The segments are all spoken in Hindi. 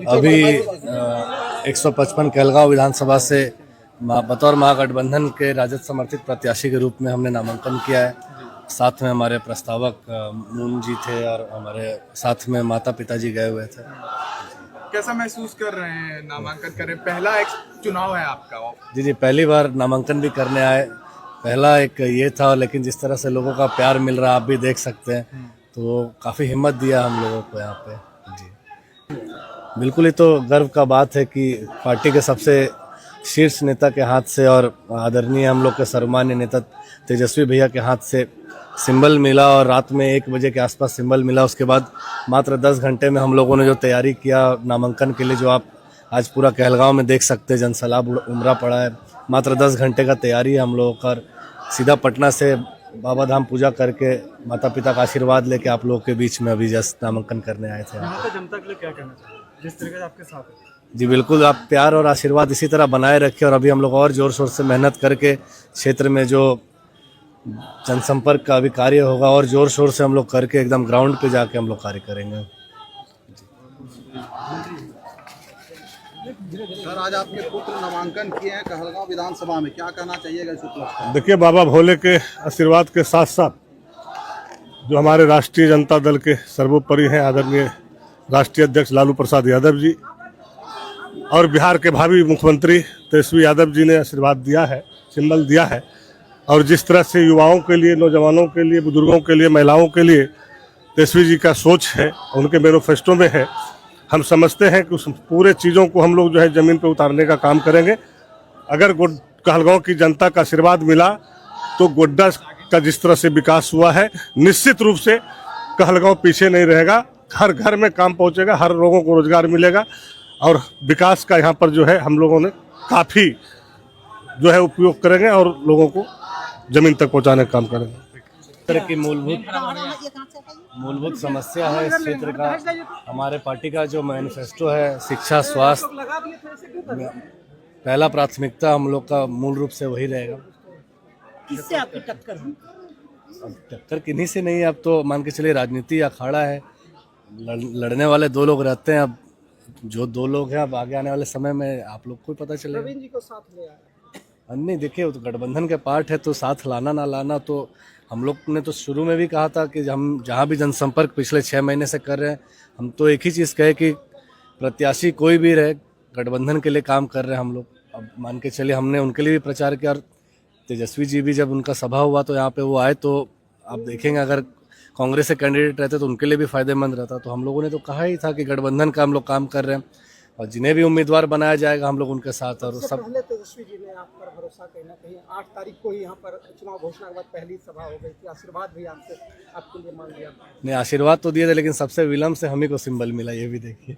अभी 155 कहलगांव विधानसभा से बतौर महागठबंधन के राजद समर्थित प्रत्याशी के रूप में हमने नामांकन किया है। साथ में हमारे प्रस्तावक मून जी थे और हमारे साथ में माता पिताजी गए हुए थे। कैसा महसूस कर रहे हैं नामांकन कर रहे हैं? पहला एक चुनाव है आपका। जी, पहली बार नामांकन भी करने आए। पहला एक ये था, लेकिन जिस तरह से लोगों का प्यार मिल रहा है आप भी देख सकते हैं, तो काफ़ी हिम्मत दिया हम लोगों को यहाँ पे। जी बिल्कुल, ये तो गर्व का बात है कि पार्टी के सबसे शीर्ष नेता के हाथ से और आदरणीय हम लोग के सर्वमान्य नेता तेजस्वी भैया के हाथ से सिंबल मिला और रात में 1 बजे के आसपास सिंबल मिला। उसके बाद मात्र 10 घंटे में हम लोगों ने जो तैयारी किया नामांकन के लिए, जो आप आज पूरा कहलगांव में देख सकते हैं, जनसैलाब उमड़ा पड़ा है। मात्र 10 घंटे का तैयारी है हम लोगों का। सीधा पटना से बाबा धाम पूजा करके माता पिता का आशीर्वाद लेके आप लोगों के बीच में अभी जस्ट नामांकन करने आए थे। यहाँ पे जनता के लिए क्या कहना चाहिए जिस तरीके से आपके साथ है? जी बिल्कुल, आप प्यार और आशीर्वाद इसी तरह बनाए रखें और अभी हम लोग और जोर शोर से मेहनत करके क्षेत्र में जो जनसंपर्क का अभी कार्य होगा और जोर शोर से हम लोग करके एकदम ग्राउंड पे जाके हम लोग कार्य करेंगे। सर, आज आपके पुत्र नामांकन किए हैं कहलगांव विधानसभा में, क्या कहना चाहिएगा इस उपलक्ष्य में? देखिए, बाबा भोले के आशीर्वाद के साथ साथ जो हमारे राष्ट्रीय जनता दल के सर्वोपरि हैं आदरणीय राष्ट्रीय अध्यक्ष लालू प्रसाद यादव जी और बिहार के भावी मुख्यमंत्री तेजस्वी यादव जी ने आशीर्वाद दिया है, सिंबल दिया है। और जिस तरह से युवाओं के लिए, नौजवानों के लिए, बुजुर्गों के लिए, महिलाओं के लिए तेजस्वी जी का सोच है, उनके मैनिफेस्टो में है, हम समझते हैं कि उस पूरे चीज़ों को हम लोग जो है ज़मीन पर उतारने का काम करेंगे। अगर कहलगांव की जनता का आशीर्वाद मिला तो गोड्डा का जिस तरह से विकास हुआ है, निश्चित रूप से कहलगांव पीछे नहीं रहेगा। हर घर में काम पहुंचेगा, हर लोगों को रोजगार मिलेगा और विकास का यहाँ पर जो है हम लोगों ने काफ़ी जो है उपयोग करेंगे और लोगों को ज़मीन तक पहुँचाने का काम करेंगे। क्षेत्र की मूलभूत समस्या है इस क्षेत्र का। हमारे पार्टी का जो मैनिफेस्टो है, शिक्षा, स्वास्थ्य, पहला प्राथमिकता हम लोग का मूल रूप से वही रहेगा। किससे आपकी टक्कर है? अब टक्कर किन्हीं से नहीं है, अब तो मान के चलिए राजनीति अखाड़ा है, लड़ने वाले 2 लोग रहते हैं। अब जो 2 लोग हैं, अब आगे आने वाले समय में आप लोग को पता चलेगा। प्रवीण जी को साथ ले आया। नहीं, देखिए, वो तो गठबंधन के पार्ट है, तो साथ लाना ना लाना तो हम लोग ने तो शुरू में भी कहा था कि हम जहाँ भी जनसंपर्क पिछले 6 महीने से कर रहे हैं, हम तो एक ही चीज़ कहे कि प्रत्याशी कोई भी रहे, गठबंधन के लिए काम कर रहे हैं हम लोग। अब मान के चलिए हमने उनके लिए भी प्रचार किया और तेजस्वी जी भी जब उनका सभा हुआ तो यहाँ पे वो आए, तो आप देखेंगे अगर कांग्रेस से कैंडिडेट रहते तो उनके लिए भी फायदेमंद रहता। तो हम लोगों ने तो कहा ही था कि गठबंधन का हम लोग काम कर रहे हैं और जिन्हें भी उम्मीदवार बनाया जाएगा हम लोग उनके साथ। और सब पहले तेजस्वी जी ने आप पर भरोसा कहीं ना कहीं 8 तारीख को ही यहाँ पर चुनाव घोषणा के बाद पहली सभा हो गई थी, आशीर्वाद भी आपसे आपके लिए मांग लिया। नहीं, आशीर्वाद तो दिए थे, लेकिन सबसे विलम्ब से हम ही को सिंबल मिला, ये भी देखिए।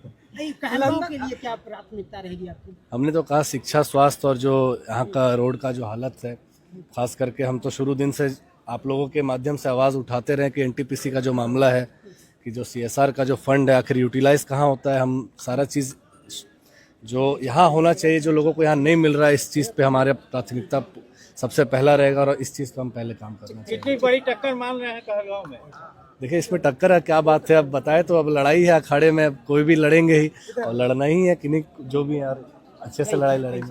कहलगांव के लिए क्या प्राथमिकता रहेगी आपकी? हमने तो कहा शिक्षा, स्वास्थ्य और जो यहाँ का रोड का जो हालत है, खास करके हम तो शुरू दिन से आप लोगों के माध्यम से आवाज़ उठाते रहे कि एनटीपीसी का जो मामला है, कि जो सीएसआर का जो फंड है आखिर यूटिलाइज कहाँ होता है। हम सारा चीज़ जो यहाँ होना चाहिए, जो लोगों को यहाँ नहीं मिल रहा है, इस चीज़ पे हमारे प्राथमिकता सबसे पहला रहेगा और इस चीज़ पे हम पहले काम करना चाहिए। इतनी बड़ी टक्कर मान रहे हैं कहलगांव में? देखिए, इसमें टक्कर है, क्या बात है, अब बताए तो। अब लड़ाई है अखाड़े में, कोई भी लड़ेंगे ही और लड़ना ही है, किन्हीं जो भी यार अच्छे से लड़ाई लड़ेंगे।